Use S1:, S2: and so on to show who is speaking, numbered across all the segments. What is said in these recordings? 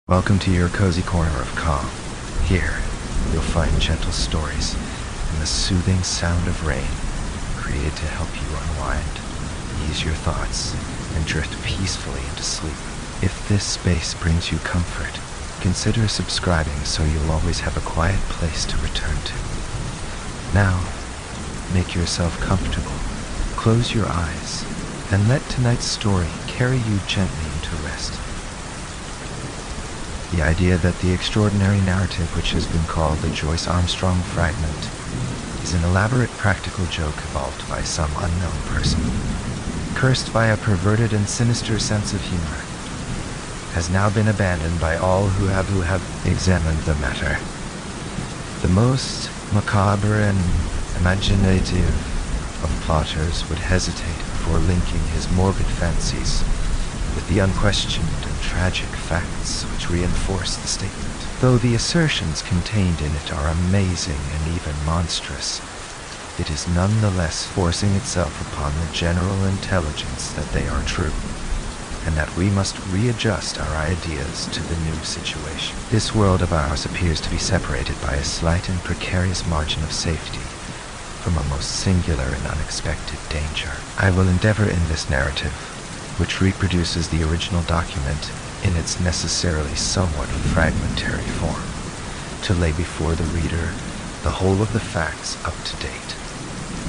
S1: Welcome to your cozy corner of calm. Here, you'll find gentle stories and the soothing sound of rain, created to help you unwind, ease your thoughts, and drift peacefully into sleep. If this space brings you comfort, consider subscribing so you'll always have a quiet place to return to. Now, make yourself comfortable, close your eyes, and let tonight's story carry you gently into rest. The idea that the extraordinary narrative which has been called the Joyce Armstrong Fragment is an elaborate practical joke evolved by some unknown person, cursed by a perverted and sinister sense of humor, has now been abandoned by all who have examined the matter. The most macabre and imaginative of plotters would hesitate before linking his morbid fancies with the unquestioned and tragic facts which reinforce the statement. Though the assertions contained in it are amazing and even monstrous, it is nonetheless forcing itself upon the general intelligence that they are true, and that we must readjust our ideas to the new situation. This world of ours appears to be separated by a slight and precarious margin of safety from a most singular and unexpected danger. I will endeavor in this narrative, which reproduces the original document in its necessarily somewhat fragmentary form, to lay before the reader the whole of the facts up to date,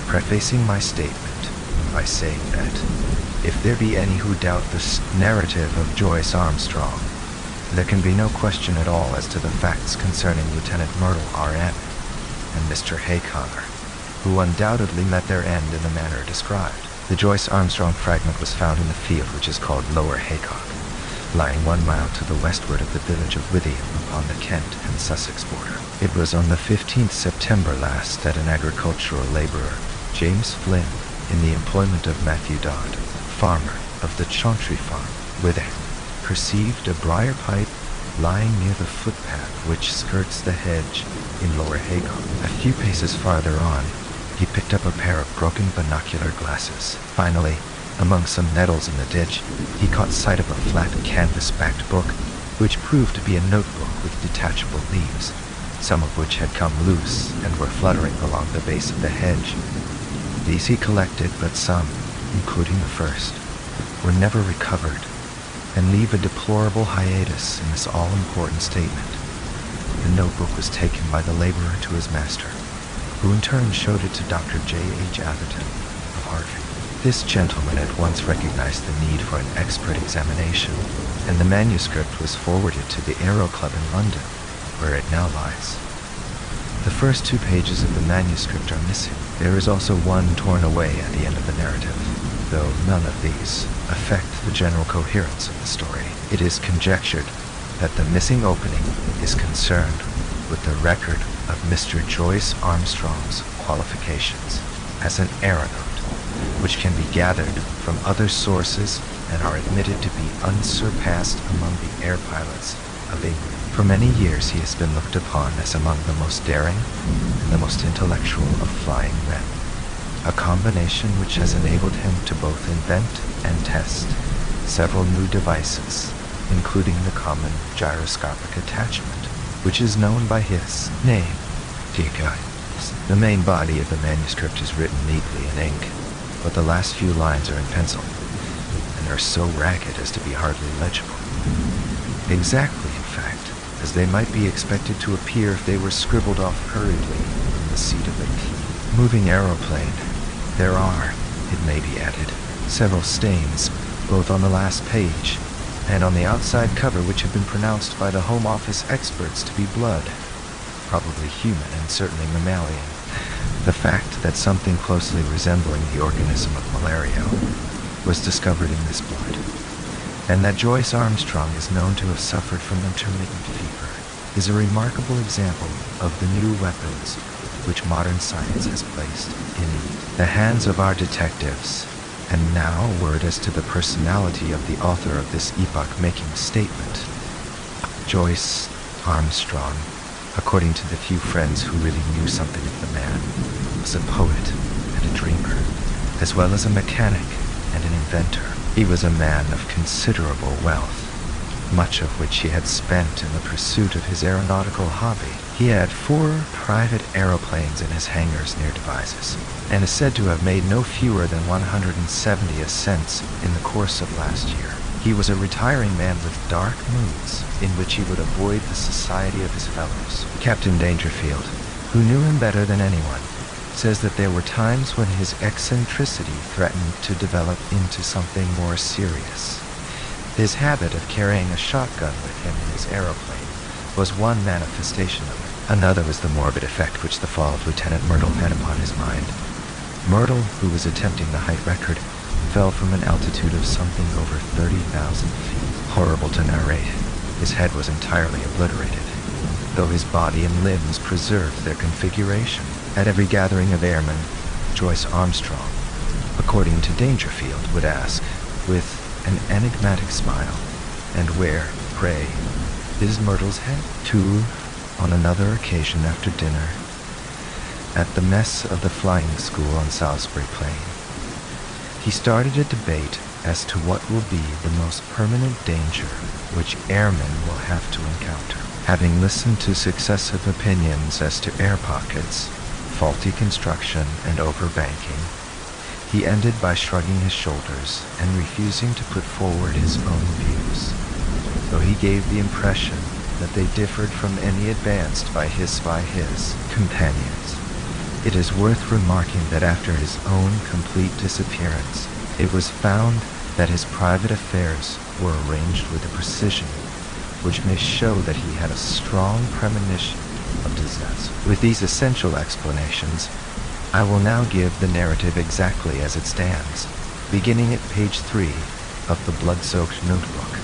S1: prefacing my statement by saying that if there be any who doubt the narrative of Joyce Armstrong, there can be no question at all as to the facts concerning Lieutenant Myrtle R.N. and Mr. Hayconger, who undoubtedly met their end in the manner described. The Joyce Armstrong fragment was found in the field which is called Lower Haycock, lying 1 mile to the westward of the village of Withyham upon the Kent and Sussex border. It was on the 15th September last that an agricultural laborer, James Flynn, in the employment of Matthew Dodd, farmer of the Chauntry Farm, Withyham, perceived a briar pipe lying near the footpath which skirts the hedge in Lower Haycock. A few paces farther on, he picked up a pair of broken binocular glasses. Finally, among some nettles in the ditch, he caught sight of a flat canvas-backed book, which proved to be a notebook with detachable leaves, some of which had come loose and were fluttering along the base of the hedge. These he collected, but some, including the first, were never recovered, and leave a deplorable hiatus in this all-important statement. The notebook was taken by the laborer to his master, who in turn showed it to Dr. J.H. Atherton of Harvard. This gentleman at once recognized the need for an expert examination, and the manuscript was forwarded to the Aero Club in London, where it now lies. The first 2 pages of the manuscript are missing. There is also one torn away at the end of the narrative, though none of these affect the general coherence of the story. It is conjectured that the missing opening is concerned with the record of Mr. Joyce Armstrong's qualifications as an aeronaut, which can be gathered from other sources and are admitted to be unsurpassed among the air pilots of England. For many years he has been looked upon as among the most daring and the most intellectual of flying men, a combination which has enabled him to both invent and test several new devices, including the common gyroscopic attachment, which is known by his name, Deacon. The main body of the manuscript is written neatly in ink, but the last few lines are in pencil, and are so ragged as to be hardly legible. Exactly, in fact, as they might be expected to appear if they were scribbled off hurriedly from the seat of a moving aeroplane. There are, it may be added, several stains, both on the last page and on the outside cover, which have been pronounced by the Home Office experts to be blood, probably human and certainly mammalian. The fact that something closely resembling the organism of malaria was discovered in this blood, and that Joyce Armstrong is known to have suffered from intermittent fever, is a remarkable example of the new weapons which modern science has placed in the hands of our detectives. And now a word as to the personality of the author of this epoch-making statement. Joyce Armstrong, according to the few friends who really knew something of the man, was a poet and a dreamer, as well as a mechanic and an inventor. He was a man of considerable wealth, much of which he had spent in the pursuit of his aeronautical hobby. He had 4 private aeroplanes in his hangars near Devizes, and is said to have made no fewer than 170 ascents in the course of last year. He was a retiring man with dark moods, in which he would avoid the society of his fellows. Captain Dangerfield, who knew him better than anyone, says that there were times when his eccentricity threatened to develop into something more serious. His habit of carrying a shotgun with him in his aeroplane was one manifestation of it. Another was the morbid effect which the fall of Lieutenant Myrtle had upon his mind. Myrtle, who was attempting the height record, fell from an altitude of something over 30,000 feet. Horrible to narrate, his head was entirely obliterated, though his body and limbs preserved their configuration. At every gathering of airmen, Joyce Armstrong, according to Dangerfield, would ask, with an enigmatic smile, "And where, pray, is Myrtle's head?" Too, on another occasion after dinner, at the mess of the flying school on Salisbury Plain, he started a debate as to what will be the most permanent danger which airmen will have to encounter. Having listened to successive opinions as to air pockets, faulty construction, and overbanking, he ended by shrugging his shoulders and refusing to put forward his own views, though he gave the impression that they differed from any advanced by his companions. It is worth remarking that after his own complete disappearance, it was found that his private affairs were arranged with a precision which may show that he had a strong premonition of disaster. With these essential explanations, I will now give the narrative exactly as it stands, beginning at page 3 of the blood-soaked notebook.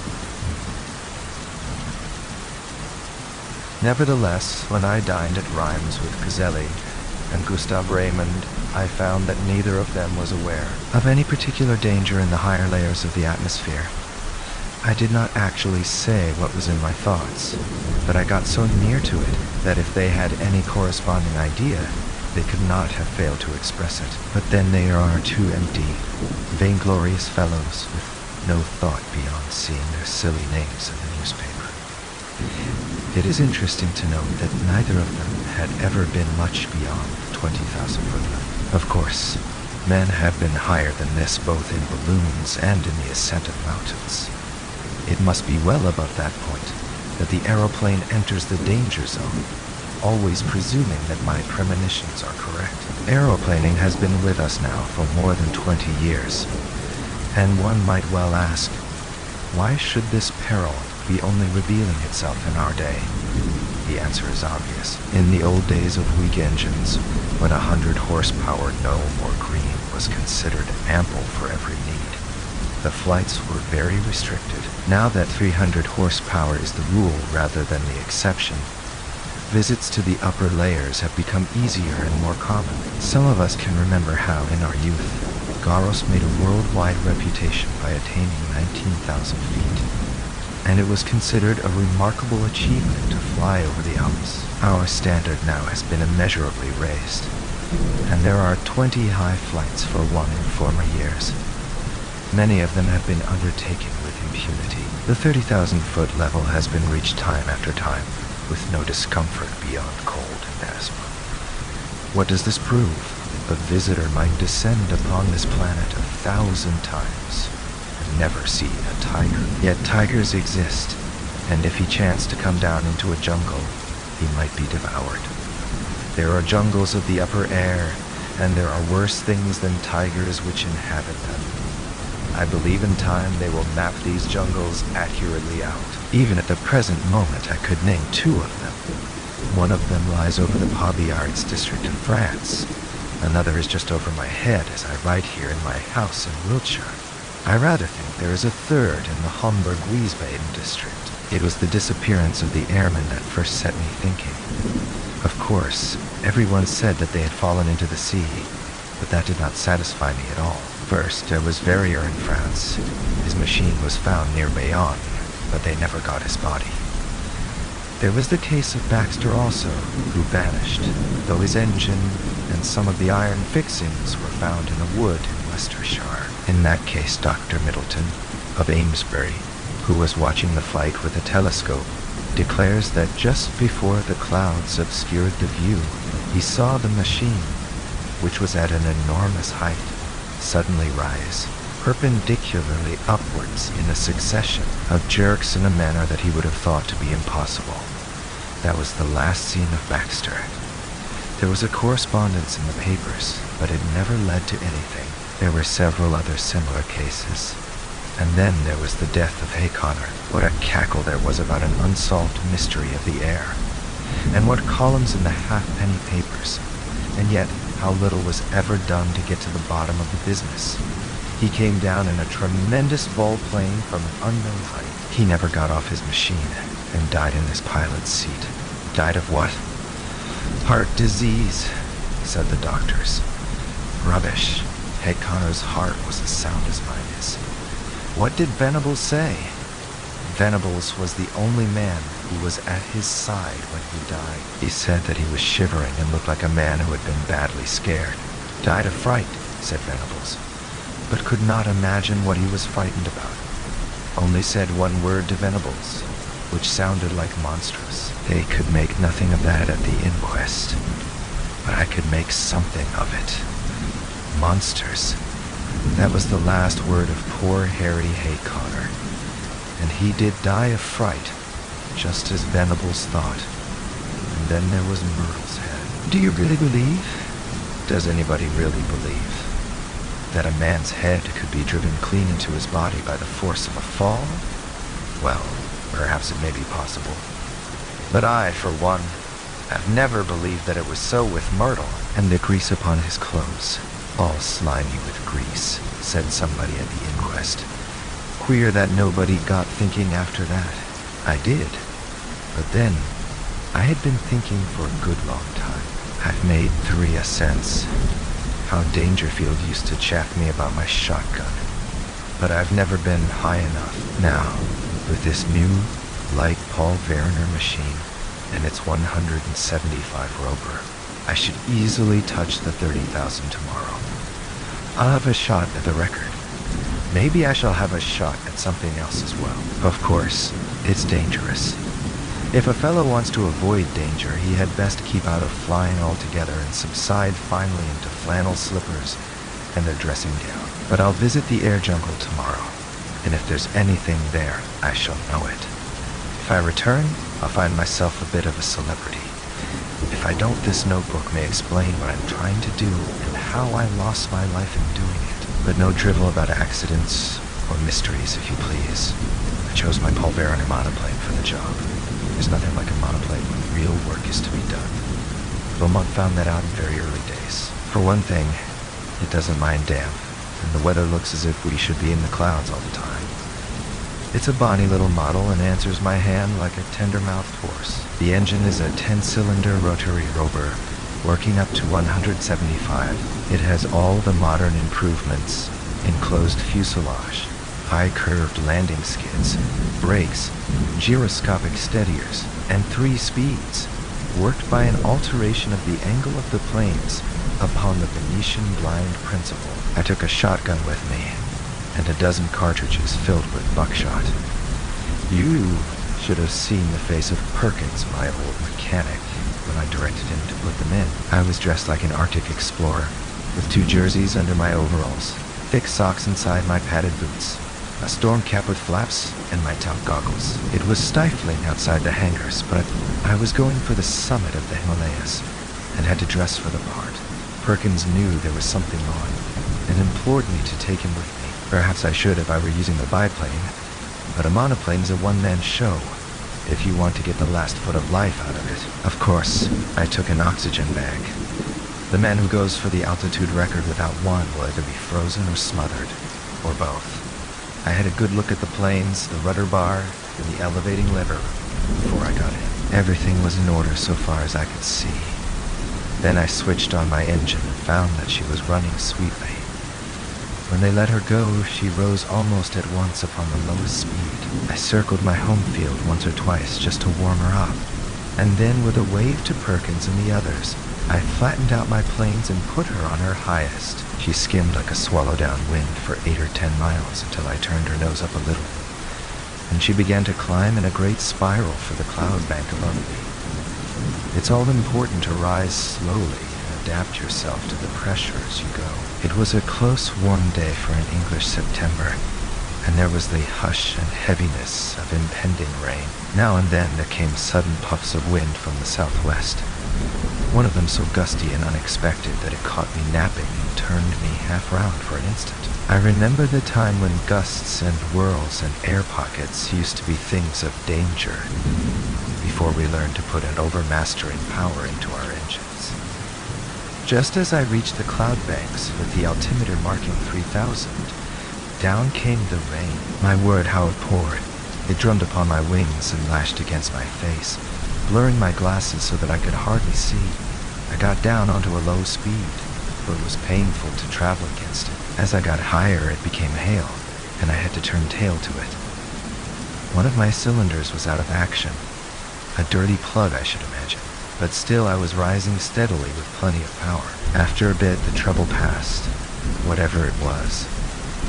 S1: Nevertheless, when I dined at Rheims with Caselli and Gustav Raymond, I found that neither of them was aware of any particular danger in the higher layers of the atmosphere. I did not actually say what was in my thoughts, but I got so near to it that if they had any corresponding idea, they could not have failed to express it. But then they are 2 empty, vainglorious fellows with no thought beyond seeing their silly names in the newspaper. It is interesting to note that neither of them had ever been much beyond the 20,000-foot level. Of course, men have been higher than this both in balloons and in the ascent of mountains. It must be well above that point that the aeroplane enters the danger zone, always presuming that my premonitions are correct. Aeroplaning has been with us now for more than 20 years, and one might well ask, why should this peril be only revealing itself in our day? The answer is obvious. In the old days of weak engines, when 100 horsepower gnome or green was considered ample for every need, the flights were very restricted. Now that 300 horsepower is the rule rather than the exception, visits to the upper layers have become easier and more common. Some of us can remember how, in our youth, Garros made a worldwide reputation by attaining 19,000 feet, and it was considered a remarkable achievement to fly over the Alps. Our standard now has been immeasurably raised, and there are 20 high flights for one in former years. Many of them have been undertaken with impunity. The 30,000-foot level has been reached time after time, with no discomfort beyond cold and asthma. What does this prove? A visitor might descend upon this planet 1,000 times and never see a tiger. Yet tigers exist, and if he chanced to come down into a jungle, he might be devoured. There are jungles of the upper air, and there are worse things than tigers which inhabit them. I believe in time they will map these jungles accurately out. Even at the present moment, I could name 2 of them. One of them lies over the Pau-Biarritz district in France. Another is just over my head as I write here in my house in Wiltshire. I rather think there is a third in the Homburg-Wiesbaden district. It was the disappearance of the airmen that first set me thinking. Of course, everyone said that they had fallen into the sea, but that did not satisfy me at all. First, there was Verrier in France. His machine was found near Bayonne, but they never got his body. There was the case of Baxter also, who vanished, though his engine and some of the iron fixings were found in a wood in Leicestershire. In that case, Dr. Middleton, of Amesbury, who was watching the flight with a telescope, declares that just before the clouds obscured the view, he saw the machine, which was at an enormous height, suddenly rise perpendicularly upwards in a succession of jerks in a manner that he would have thought to be impossible. That was the last scene of Baxter. There was a correspondence in the papers, but it never led to anything. There were several other similar cases. And then there was the death of Hayconnor. What a cackle there was about an unsolved mystery of the air. And what columns in the halfpenny papers. And yet, how little was ever done to get to the bottom of the business. He came down in a tremendous volplane from an unknown height. He never got off his machine and died in his pilot's seat. Died of what? Heart disease, said the doctors. Rubbish. Hayconnor's heart was as sound as mine is. What did Venables say? Venables was the only man who was at his side when he died. He said that he was shivering and looked like a man who had been badly scared. Died of fright, said Venables, but could not imagine what he was frightened about. Only said one word to Venables, which sounded like monstrous. They could make nothing of that at the inquest, but I could make something of it. Monsters. That was the last word of poor Harry Hayconnor. And he did die of fright, just as Venables thought. And then there was Myrtle's head. Do you really believe? Does anybody really believe that a man's head could be driven clean into his body by the force of a fall? Well, perhaps it may be possible. But I, for one, have never believed that it was so with Myrtle. And the grease upon his clothes, all slimy with grease, said somebody at the inquest. Queer that nobody got thinking after that. I did. But then, I had been thinking for a good long time. I've made 3 ascents. How Dangerfield used to chaff me about my shotgun. But I've never been high enough. Now, with this new, light Paul Verner machine and its 175 Roper, I should easily touch the 30,000 tomorrow. I'll have a shot at the record. Maybe I shall have a shot at something else as well. Of course, it's dangerous. If a fellow wants to avoid danger, he had best keep out of flying altogether and subside finally into flannel slippers and a dressing gown. But I'll visit the air jungle tomorrow, and if there's anything there, I shall know it. If I return, I'll find myself a bit of a celebrity. If I don't, this notebook may explain what I'm trying to do and how I lost my life in doing it. But no drivel about accidents or mysteries, if you please. I chose my Paul Verner monoplane for the job. There's nothing like a monoplane when real work is to be done. Beaumont found that out in very early days. For one thing, it doesn't mind damp, and the weather looks as if we should be in the clouds all the time. It's a bonny little model and answers my hand like a tender-mouthed horse. The engine is a 10-cylinder rotary Rover, working up to 175. It has all the modern improvements: enclosed fuselage, high-curved landing skids, brakes, gyroscopic steadiers, and 3 speeds, worked by an alteration of the angle of the planes upon the Venetian blind principle. I took a shotgun with me, and a dozen cartridges filled with buckshot. You should have seen the face of Perkins, my old mechanic, when I directed him to put them in. I was dressed like an Arctic explorer, with 2 jerseys under my overalls, thick socks inside my padded boots, a storm cap with flaps, and my top goggles. It was stifling outside the hangars, but I was going for the summit of the Himalayas, and had to dress for the part. Perkins knew there was something on, and implored me to take him with me. Perhaps I should if I were using the biplane, but a monoplane is a one-man show, if you want to get the last foot of life out of it. Of course, I took an oxygen bag. The man who goes for the altitude record without one will either be frozen or smothered, or both. I had a good look at the planes, the rudder bar, and the elevating lever before I got in. Everything was in order so far as I could see. Then I switched on my engine and found that she was running sweetly. When they let her go, she rose almost at once upon the lowest speed. I circled my home field once or twice just to warm her up, and then with a wave to Perkins and the others, I flattened out my planes and put her on her highest. She skimmed like a swallow down wind for 8 or 10 miles until I turned her nose up a little. and she began to climb in a great spiral for the cloud bank above me. It's all important to rise slowly and adapt yourself to the pressure as you go. It was a close, warm day for an English September, and there was the hush and heaviness of impending rain. Now and then there came sudden puffs of wind from the southwest, one of them so gusty and unexpected that it caught me napping and turned me half round for an instant. I remember the time when gusts and whirls and air pockets used to be things of danger, before we learned to put an overmastering power into our engines. Just as I reached the cloud banks, with the altimeter marking 3,000, down came the rain. My word, how it poured. It drummed upon my wings and lashed against my face, blurring my glasses so that I could hardly see. I got down onto a low speed, for it was painful to travel against it. As I got higher, it became hail, and I had to turn tail to it. One of my cylinders was out of action. A dirty plug, I should imagine. But still, I was rising steadily with plenty of power. After a bit, the trouble passed, whatever it was,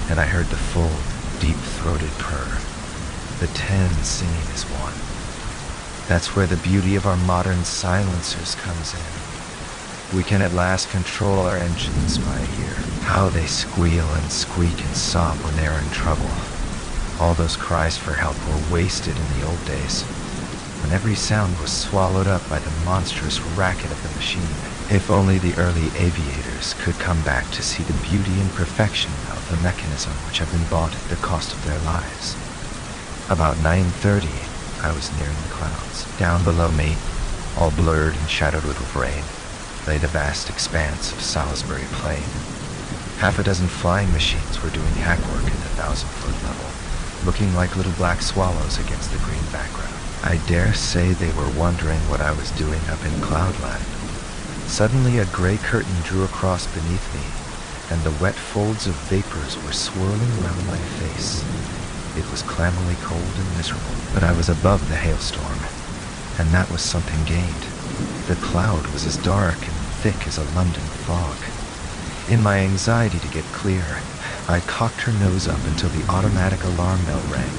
S1: and I heard the full, deep-throated purr. The 10 singing as one. That's where the beauty of our modern silencers comes in. We can at last control our engines by ear. How they squeal and squeak and sob when they are in trouble. All those cries for help were wasted in the old days, when every sound was swallowed up by the monstrous racket of the machine. If only the early aviators could come back to see the beauty and perfection of the mechanism which had been bought at the cost of their lives. About 9:30, I was nearing the clouds. Down below me, all blurred and shadowed with rain, lay the vast expanse of Salisbury Plain. Half a dozen flying machines were doing hack work at the 1,000-foot level, looking like little black swallows against the green background. I dare say they were wondering what I was doing up in Cloudland. Suddenly a gray curtain drew across beneath me, and the wet folds of vapors were swirling round my face. It was clammily cold and miserable, but I was above the hailstorm, and that was something gained. The cloud was as dark and thick as a London fog. In my anxiety to get clear, I cocked her nose up until the automatic alarm bell rang,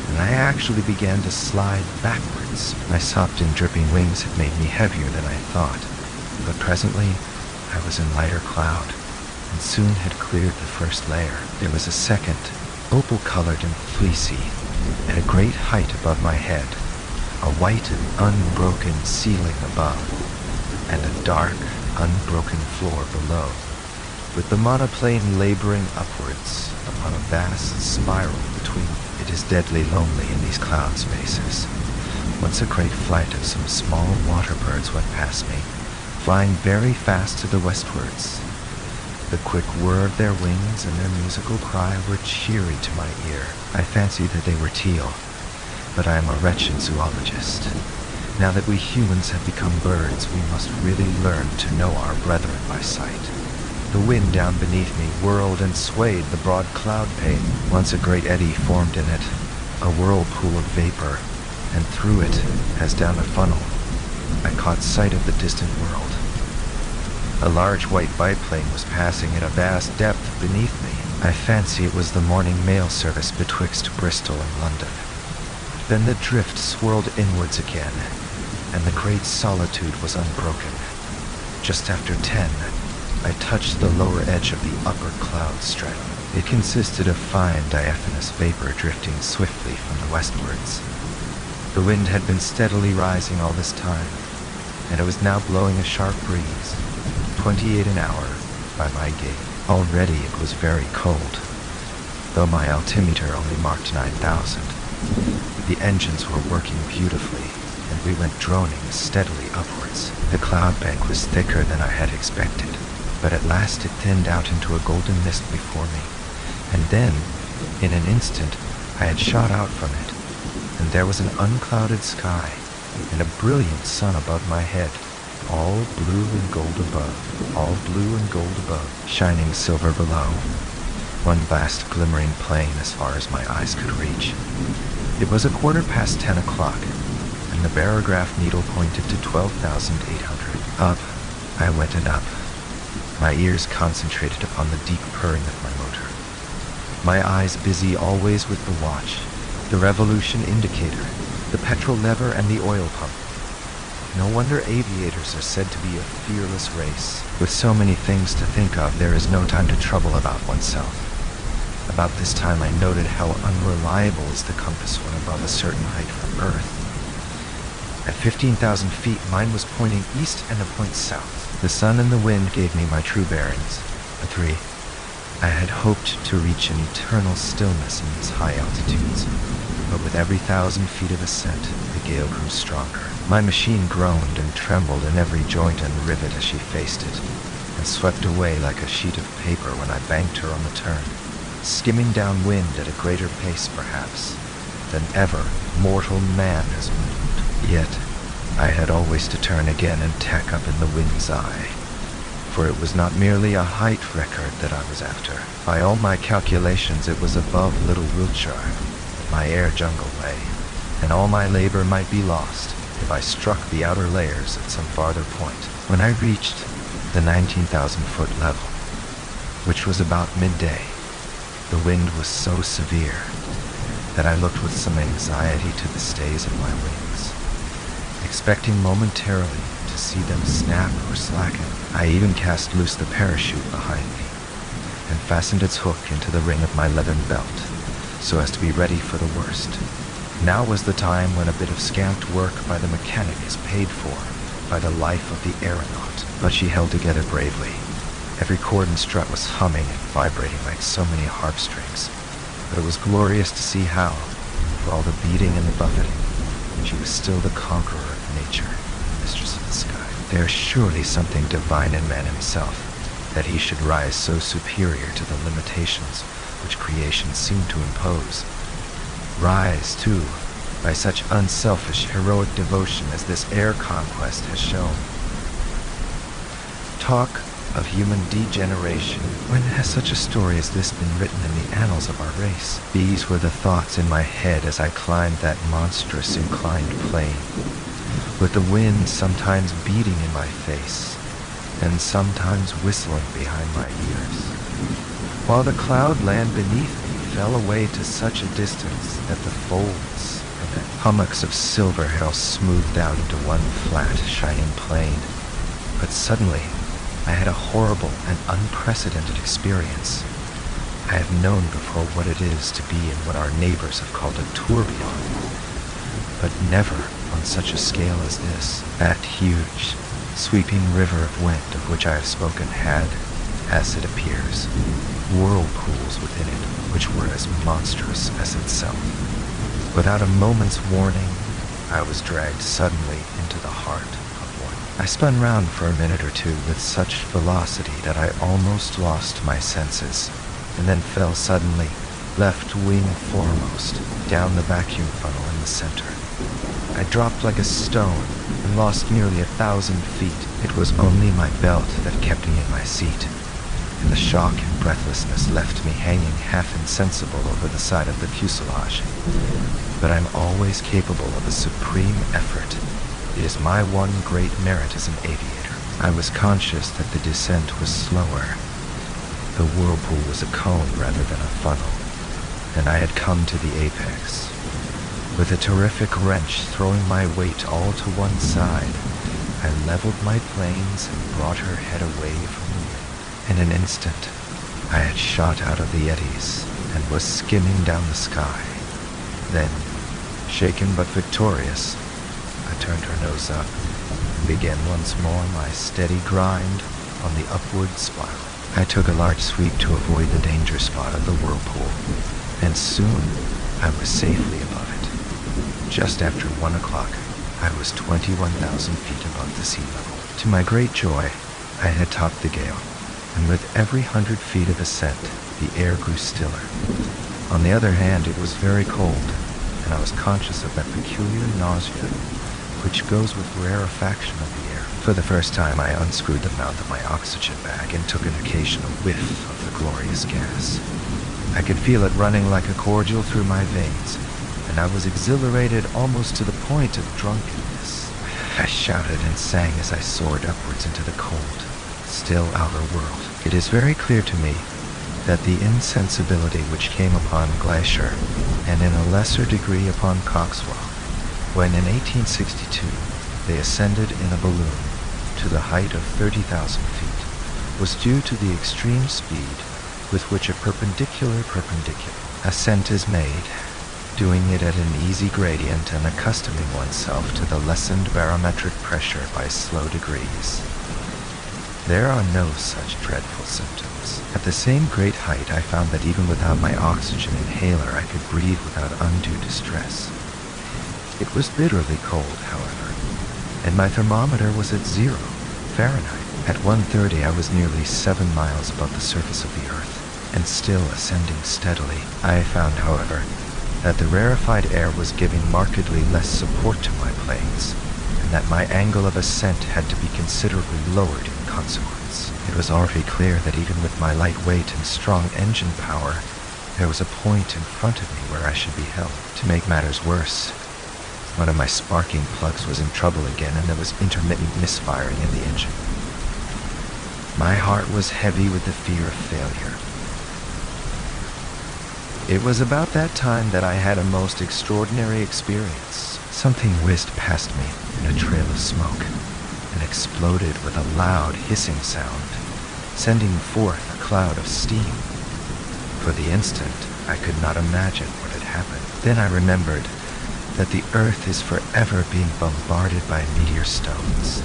S1: and I actually began to slide backwards. My sopped and dripping wings had made me heavier than I thought, but presently I was in lighter cloud, and soon had cleared the first layer. There was a second, opal-colored and fleecy, at a great height above my head, a white and unbroken ceiling above, and a dark, unbroken floor below, with the monoplane laboring upwards upon a vast spiral between. It is deadly lonely in these cloud spaces. Once a great flight of some small water birds went past me, flying very fast to the westwards. The quick whir of their wings and their musical cry were cheery to my ear. I fancied that they were teal, but I am a wretched zoologist. Now that we humans have become birds, we must really learn to know our brethren by sight. The wind down beneath me whirled and swayed the broad cloud pane. Once a great eddy formed in it, a whirlpool of vapor, and through it, as down a funnel, I caught sight of the distant world. A large white biplane was passing at a vast depth beneath me. I fancy it was the morning mail service betwixt Bristol and London. Then the drift swirled inwards again, and the great solitude was unbroken. Just after 10, I touched the lower edge of the upper cloud stratum. It consisted of fine diaphanous vapor drifting swiftly from the westwards. The wind had been steadily rising all this time, and it was now blowing a sharp breeze, 28 an hour by my gauge. Already it was very cold, though my altimeter only marked 9,000. The engines were working beautifully, and we went droning steadily upwards. The cloud bank was thicker than I had expected, but at last it thinned out into a golden mist before me, and then, in an instant, I had shot out from it, and there was an unclouded sky, and a brilliant sun above my head, all blue and gold above, all blue and gold above, shining silver below, one vast glimmering plain as far as my eyes could reach. It was 10:15 o'clock, and the barograph needle pointed to 12,800. Up, I went and up, my ears concentrated upon the deep purring of my motor, my eyes busy always with the watch, the revolution indicator, the petrol lever, and the oil pump. No wonder aviators are said to be a fearless race. With so many things to think of, there is no time to trouble about oneself. About this time I noted how unreliable is the compass when above a certain height from Earth. At 15,000 feet, mine was pointing east and a point south. The sun and the wind gave me my true bearings. A 3. I had hoped to reach an eternal stillness in these high altitudes, but with every 1,000 feet of ascent, the gale grew stronger. My machine groaned and trembled in every joint and rivet as she faced it, and swept away like a sheet of paper when I banked her on the turn, skimming downwind at a greater pace, perhaps, than ever mortal man has moved. Yet, I had always to turn again and tack up in the wind's eye, for it was not merely a height record that I was after. By all my calculations, it was above Little Wiltshire, my air jungle lay, and all my labor might be lost if I struck the outer layers at some farther point. When I reached the 19,000-foot level, which was about midday, the wind was so severe that I looked with some anxiety to the stays of my wings, expecting momentarily to see them snap or slacken. I even cast loose the parachute behind me and fastened its hook into the ring of my leathern belt so as to be ready for the worst. Now was the time when a bit of scamped work by the mechanic is paid for by the life of the aeronaut. But she held together bravely. Every cord and strut was humming and vibrating like so many harp strings. But it was glorious to see how, for all the beating and the buffeting, she was still the conqueror of nature, mistress of the sky. There is surely something divine in man himself, that he should rise so superior to the limitations which creation seemed to impose. Rise, too, by such unselfish, heroic devotion as this air conquest has shown. Talk of human degeneration. When has such a story as this been written in the annals of our race? These were the thoughts in my head as I climbed that monstrous inclined plane, with the wind sometimes beating in my face, and sometimes whistling behind my ears, while the cloud land beneath me fell away to such a distance that the folds of the hummocks of silver had all smoothed out into one flat, shining plain. But suddenly, I had a horrible and unprecedented experience. I have known before what it is to be in what our neighbors have called a tourbillon, but never on such a scale as this. That huge, sweeping river of wind of which I have spoken had, as it appears, whirlpools within it which were as monstrous as itself. Without a moment's warning, I was dragged suddenly into the heart of one. I spun round for a minute or two with such velocity that I almost lost my senses, and then fell suddenly, left wing foremost, down the vacuum funnel in the center. I dropped like a stone and lost nearly 1,000 feet. It was only my belt that kept me in my seat, and the shock and breathlessness left me hanging half insensible over the side of the fuselage. But I'm always capable of a supreme effort. It is my one great merit as an aviator. I was conscious that the descent was slower. The whirlpool was a cone rather than a funnel, and I had come to the apex. With a terrific wrench throwing my weight all to one side, I leveled my planes and brought her head away from the wind. In an instant, I had shot out of the eddies and was skimming down the sky. Then, shaken but victorious, I turned her nose up and began once more my steady grind on the upward spiral. I took a large sweep to avoid the danger spot of the whirlpool, and soon I was safely above it. Just after 1 o'clock, I was 21,000 feet above the sea level. To my great joy, I had topped the gale, and with every 100 feet of ascent, the air grew stiller. On the other hand, it was very cold, and I was conscious of that peculiar nausea which goes with rarefaction of the air. For the first time, I unscrewed the mouth of my oxygen bag and took an occasional whiff of the glorious gas. I could feel it running like a cordial through my veins, and I was exhilarated almost to the point of drunkenness. I shouted and sang as I soared upwards into the cold, still outer world. It is very clear to me that the insensibility which came upon Glacier, and in a lesser degree upon Coxwell, when in 1862 they ascended in a balloon to the height of 30,000 feet, was due to the extreme speed with which a perpendicular ascent is made, doing it at an easy gradient and accustoming oneself to the lessened barometric pressure by slow degrees. There are no such dreadful symptoms. At the same great height, I found that even without my oxygen inhaler, I could breathe without undue distress. It was bitterly cold, however, and my thermometer was at 0 Fahrenheit. At 1:30, I was nearly 7 miles above the surface of the earth, and still ascending steadily. I found, however, that the rarefied air was giving markedly less support to my planes, and that my angle of ascent had to be considerably lowered in consequence. It was already clear that even with my light weight and strong engine power, there was a point in front of me where I should be held. To make matters worse, one of my sparking plugs was in trouble again, and there was intermittent misfiring in the engine. My heart was heavy with the fear of failure. It was about that time that I had a most extraordinary experience. Something whizzed past me in a trail of smoke and exploded with a loud hissing sound, sending forth a cloud of steam. For the instant, I could not imagine what had happened. Then I remembered that the earth is forever being bombarded by meteor stones,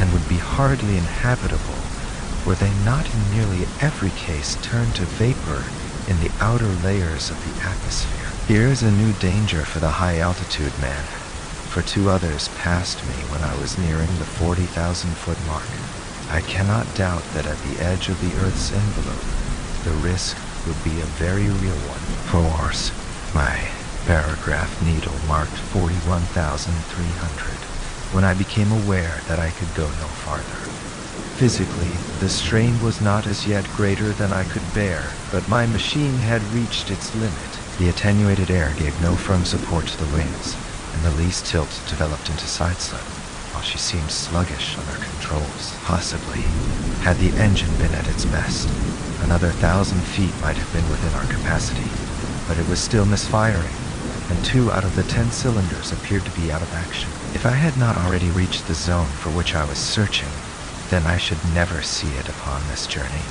S1: and would be hardly inhabitable were they not in nearly every case turned to vapor in the outer layers of the atmosphere. Here is a new danger for the high-altitude man, for 2 others passed me when I was nearing the 40,000-foot mark. I cannot doubt that at the edge of the Earth's envelope, the risk would be a very real one. For worse, my barograph needle marked 41,300 when I became aware that I could go no farther. Physically, the strain was not as yet greater than I could bear, but my machine had reached its limit. The attenuated air gave no firm support to the wings, and the least tilt developed into sideslip, while she seemed sluggish on her controls. Possibly, had the engine been at its best, another 1,000 feet might have been within our capacity, but it was still misfiring, and 2 out of the 10 cylinders appeared to be out of action. If I had not already reached the zone for which I was searching, then I should never see it upon this journey.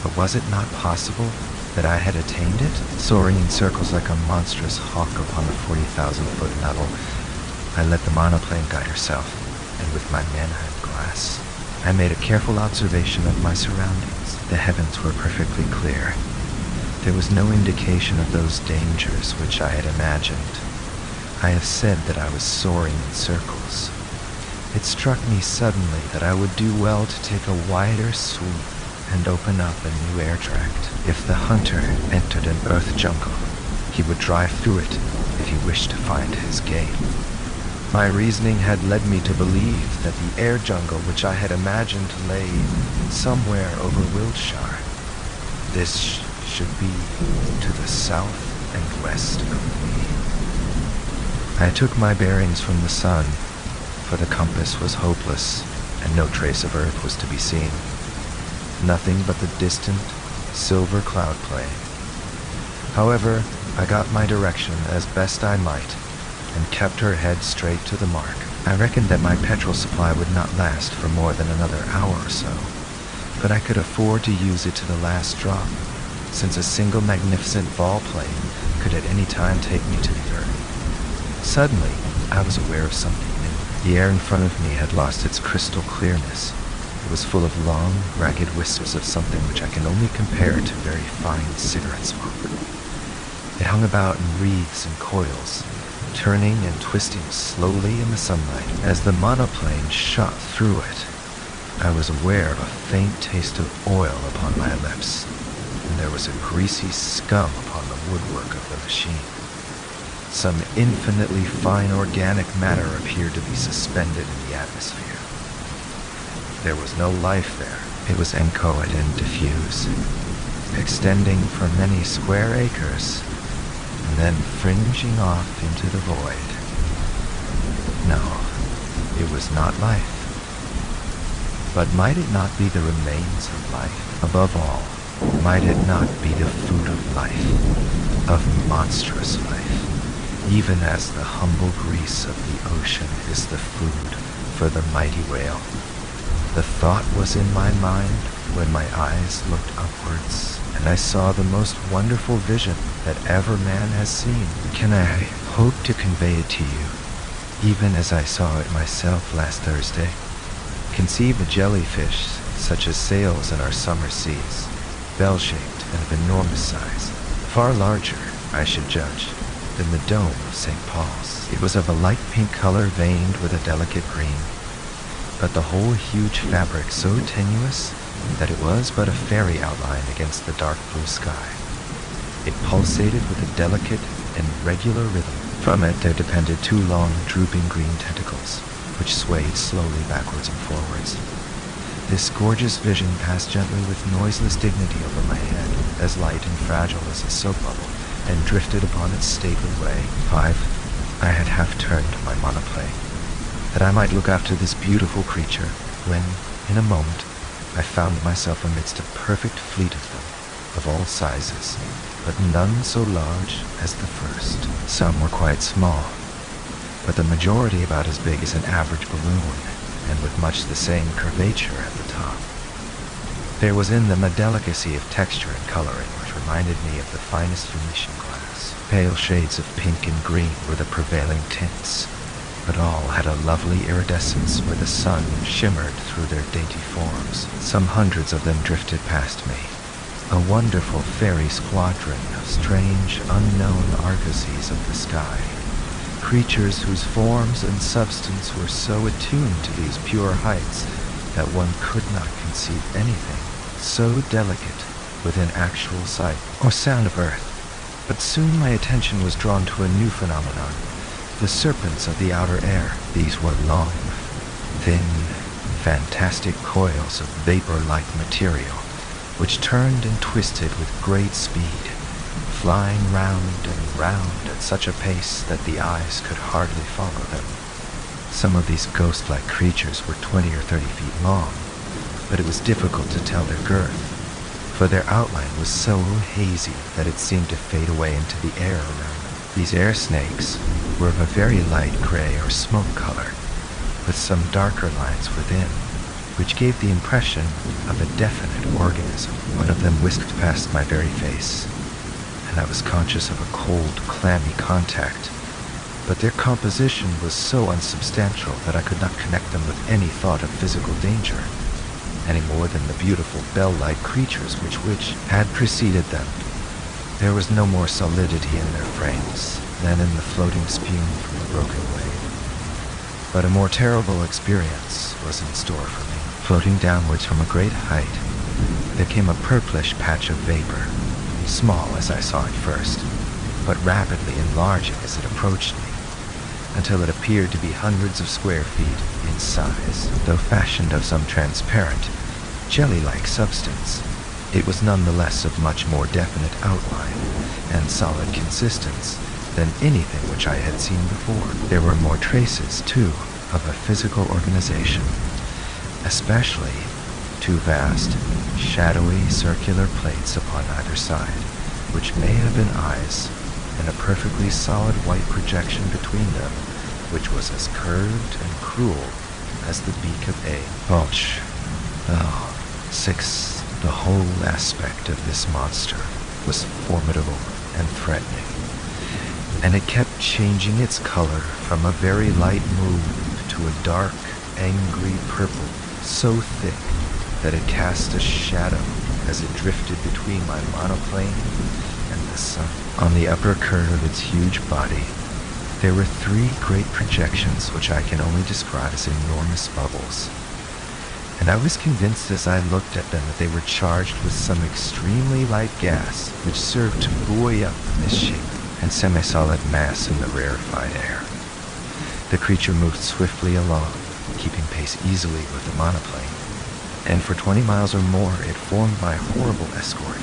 S1: But was it not possible that I had attained it? Soaring in circles like a monstrous hawk upon the 40,000-foot level, I let the monoplane guide herself, and with my manheim glass, I made a careful observation of my surroundings. The heavens were perfectly clear. There was no indication of those dangers which I had imagined. I have said that I was soaring in circles. It struck me suddenly that I would do well to take a wider sweep and open up a new air tract. If the hunter entered an earth jungle, he would drive through it if he wished to find his game. My reasoning had led me to believe that the air jungle which I had imagined lay somewhere over Wiltshire. This should be to the south and west of me. I took my bearings from the sun, for the compass was hopeless, and no trace of Earth was to be seen. Nothing but the distant, silver cloud plain. However, I got my direction as best I might, and kept her head straight to the mark. I reckoned that my petrol supply would not last for more than another hour or so, but I could afford to use it to the last drop, since a single magnificent vol plane could at any time take me to the Earth. Suddenly, I was aware of something new. The air in front of me had lost its crystal clearness. It was full of long, ragged wisps of something which I can only compare to very fine cigarette smoke. It hung about in wreaths and coils, turning and twisting slowly in the sunlight. As the monoplane shot through it, I was aware of a faint taste of oil upon my lips, and there was a greasy scum upon the woodwork of the machine. Some infinitely fine organic matter appeared to be suspended in the atmosphere. There was no life there. It was inchoate and diffuse, extending for many square acres, and then fringing off into the void. No, it was not life. But might it not be the remains of life? Above all, Might it not be the food of life, of monstrous life, even as the humble grease of the ocean is the food for the mighty whale? The thought was in my mind when my eyes looked upwards, and I saw the most wonderful vision that ever man has seen. Can I hope to convey it to you, even as I saw it myself last Thursday? Conceive a jellyfish such as sails in our summer seas, bell-shaped and of enormous size, far larger, I should judge, than the dome of St. Paul's. It was of a light pink color veined with a delicate green, but the whole huge fabric so tenuous that it was but a fairy outline against the dark blue sky. It pulsated with a delicate and regular rhythm. From it there depended two long, drooping green tentacles, which swayed slowly backwards and forwards. This gorgeous vision passed gently with noiseless dignity over my head, as light and fragile as a soap bubble, and drifted upon its stately way. I had half turned my monoplane, that I might look after this beautiful creature, when, in a moment, I found myself amidst a perfect fleet of them, of all sizes, but none so large as the first. Some were quite small, but the majority about as big as an average balloon, and with much the same curvature at the top. There was in them a delicacy of texture and coloring which reminded me of the finest Venetian glass. Pale shades of pink and green were the prevailing tints, but all had a lovely iridescence where the sun shimmered through their dainty forms. Some hundreds of them drifted past me, a wonderful fairy squadron of strange, unknown argosies of the sky. Creatures whose forms and substance were so attuned to these pure heights that one could not conceive anything so delicate within actual sight or sound of earth. But soon my attention was drawn to a new phenomenon, the serpents of the outer air. These were long, thin, fantastic coils of vapor-like material, which turned and twisted with great speed, flying round and round at such a pace that the eyes could hardly follow them. Some of these ghost-like creatures were 20 or 30 feet long, but it was difficult to tell their girth, for their outline was so hazy that it seemed to fade away into the air around them. These air snakes were of a very light gray or smoke color, with some darker lines within, which gave the impression of a definite organism. One of them whisked past my very face, and I was conscious of a cold, clammy contact, but their composition was so unsubstantial that I could not connect them with any thought of physical danger, any more than the beautiful bell-like creatures which had preceded them. There was no more solidity in their frames than in the floating spume from the broken wave. But a more terrible experience was in store for me. Floating downwards from a great height, there came a purplish patch of vapor, small as I saw it first, but rapidly enlarging as it approached me, until it appeared to be hundreds of square feet in size. Though fashioned of some transparent, jelly-like substance, it was nonetheless of much more definite outline and solid consistence than anything which I had seen before. There were more traces, too, of a physical organization, especially two vast, shadowy circular plates upon either side, which may have been eyes, and a perfectly solid white projection between them, which was as curved and cruel as the beak of a vulture. Oh, 6. The whole aspect of this monster was formidable and threatening, and it kept changing its color from a very light mauve to a dark, angry purple, so thick that it cast a shadow as it drifted between my monoplane and the sun. On the upper curve of its huge body, there were 3 great projections which I can only describe as enormous bubbles, and I was convinced as I looked at them that they were charged with some extremely light gas which served to buoy up the misshapen and semi-solid mass in the rarefied air. The creature moved swiftly along, keeping pace easily with the monoplane, and for 20 miles or more it formed my horrible escort,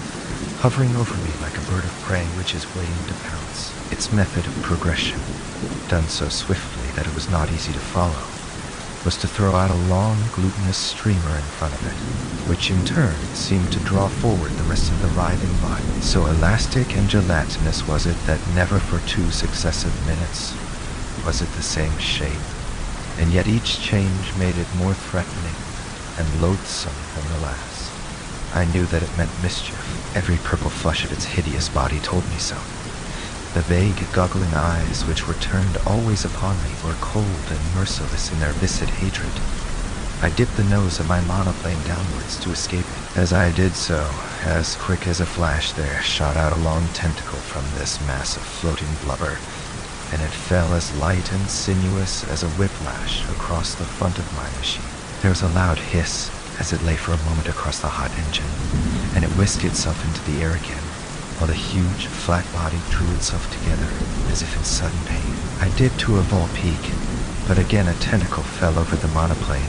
S1: hovering over me like a bird of prey which is waiting to pounce. Its method of progression, done so swiftly that it was not easy to follow, was to throw out a long, glutinous streamer in front of it, which in turn seemed to draw forward the rest of the writhing body. So elastic and gelatinous was it that never for 2 successive minutes was it the same shape, and yet each change made it more threatening and loathsome than the last. I knew that it meant mischief. Every purple flush of its hideous body told me so. The vague, goggling eyes, which were turned always upon me, were cold and merciless in their viscid hatred. I dipped the nose of my monoplane downwards to escape it. As I did so, as quick as a flash, there shot out a long tentacle from this mass of floating blubber, and it fell as light and sinuous as a whiplash across the front of my machine. There was a loud hiss as it lay for a moment across the hot engine, and it whisked itself into the air again, while the huge, flat body drew itself together as if in sudden pain. I dipped to a vol peak, but again a tentacle fell over the monoplane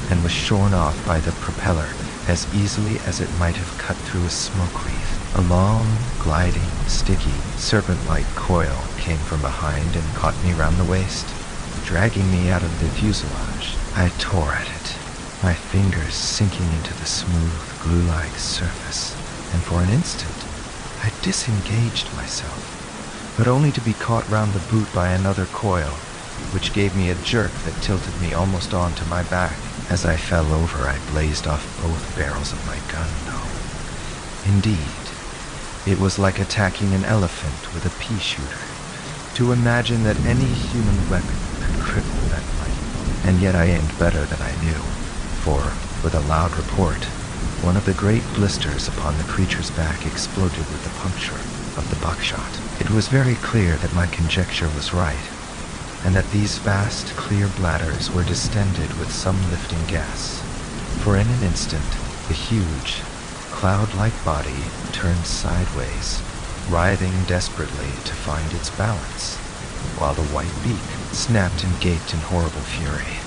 S1: and was shorn off by the propeller as easily as it might have cut through a smoke wreath. A long, gliding, sticky, serpent-like coil came from behind and caught me round the waist, dragging me out of the fuselage. I tore at it, my fingers sinking into the smooth, glue-like surface, and for an instant I disengaged myself, but only to be caught round the boot by another coil, which gave me a jerk that tilted me almost onto my back. As I fell over, I blazed off both barrels of my gun, though. Indeed, it was like attacking an elephant with a pea shooter. To imagine that any human weapon could cripple that mighty bullet. And yet I aimed better than I knew, for, with a loud report, one of the great blisters upon the creature's back exploded with the puncture of the buckshot. It was very clear that my conjecture was right, and that these vast, clear bladders were distended with some lifting gas. For in an instant, the huge, cloud-like body turned sideways, writhing desperately to find its balance, while the white beak snapped and gaped in horrible fury.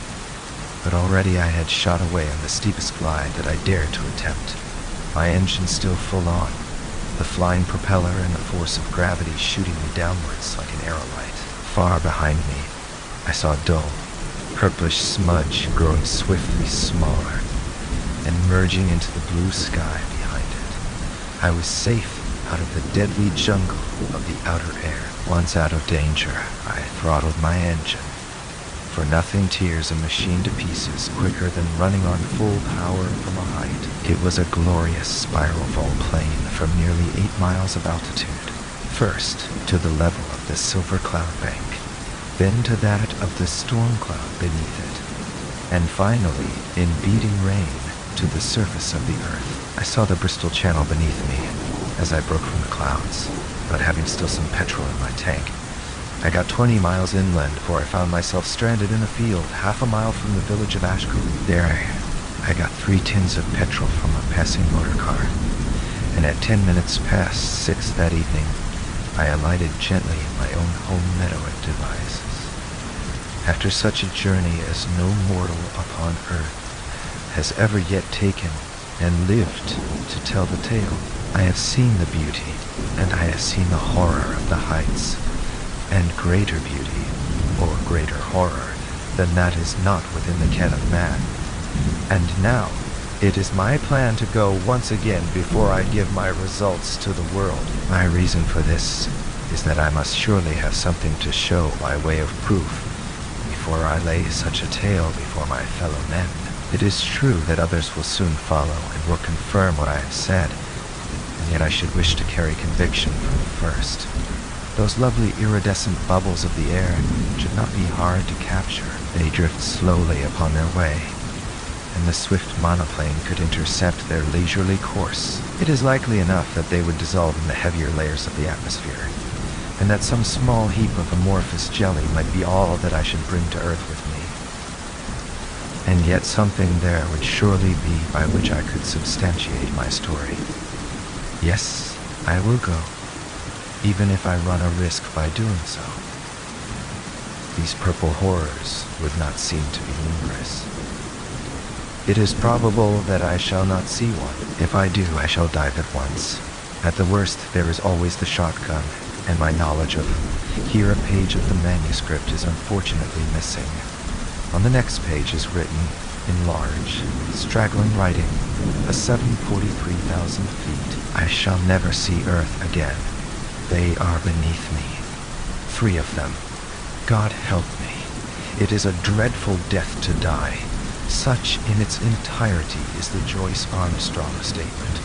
S1: But already I had shot away on the steepest glide that I dared to attempt, my engine still full on, the flying propeller and the force of gravity shooting me downwards like an aerolite. Far behind me, I saw a dull, purplish smudge growing swiftly smaller and merging into the blue sky behind it. I was safe out of the deadly jungle of the outer air. Once out of danger, I throttled my engine, for nothing tears a machine to pieces quicker than running on full power from a height. It was a glorious spiral volplane from nearly 8 miles of altitude, first to the level of the silver cloud bank, then to that of the storm cloud beneath it, and finally, in beating rain, to the surface of the earth. I saw the Bristol Channel beneath me as I broke from the clouds, but having still some petrol in my tank, I got 20 miles inland before I found myself stranded in a field half a mile from the village of Ashcombe. There I got 3 tins of petrol from a passing motor car, and at 10 minutes past 6 that evening, I alighted gently in my own home meadow at Devizes. After such a journey as no mortal upon earth has ever yet taken and lived to tell the tale, I have seen the beauty, and I have seen the horror of the heights, and greater beauty, or greater horror, than that is not within the ken of man. And now, it is my plan to go once again before I give my results to the world. My reason for this is that I must surely have something to show by way of proof before I lay such a tale before my fellow men. It is true that others will soon follow and will confirm what I have said, and yet I should wish to carry conviction from the first. Those lovely iridescent bubbles of the air should not be hard to capture. They drift slowly upon their way, and the swift monoplane could intercept their leisurely course. It is likely enough that they would dissolve in the heavier layers of the atmosphere, and that some small heap of amorphous jelly might be all that I should bring to earth with me. And yet something there would surely be by which I could substantiate my story. Yes, I will go, even if I run a risk by doing so. These purple horrors would not seem to be numerous. It is probable that I shall not see one. If I do, I shall dive at once. At the worst, there is always the shotgun, and my knowledge of here a page of the manuscript is unfortunately missing. On the next page is written, in large, straggling writing, a 743,000 feet. I shall never see Earth again. They are beneath me. 3 of them. God help me. It is a dreadful death to die. Such in its entirety is the Joyce Armstrong statement.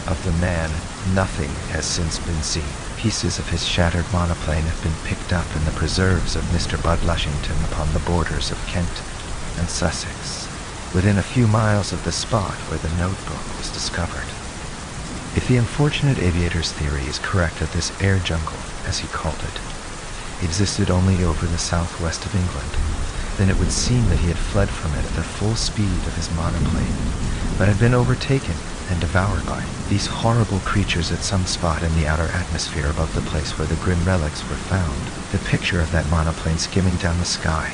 S1: Of the man, nothing has since been seen. Pieces of his shattered monoplane have been picked up in the preserves of Mr. Bud Lushington upon the borders of Kent and Sussex, within a few miles of the spot where the notebook was discovered. If the unfortunate aviator's theory is correct that this air jungle, as he called it, existed only over the southwest of England, then it would seem that he had fled from it at the full speed of his monoplane, but had been overtaken and devoured by these horrible creatures at some spot in the outer atmosphere above the place where the grim relics were found. The picture of that monoplane skimming down the sky,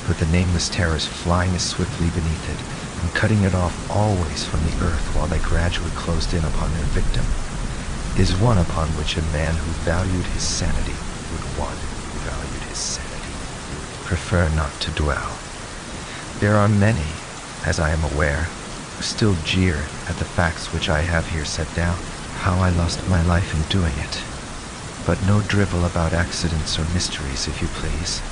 S1: with the nameless terrors flying as swiftly beneath it, and cutting it off always from the earth while they gradually closed in upon their victim, is one upon which a man who valued his sanity prefer not to dwell. There are many, as I am aware, who still jeer at the facts which I have here set down, how I lost my life in doing it. But no drivel about accidents or mysteries, if you please.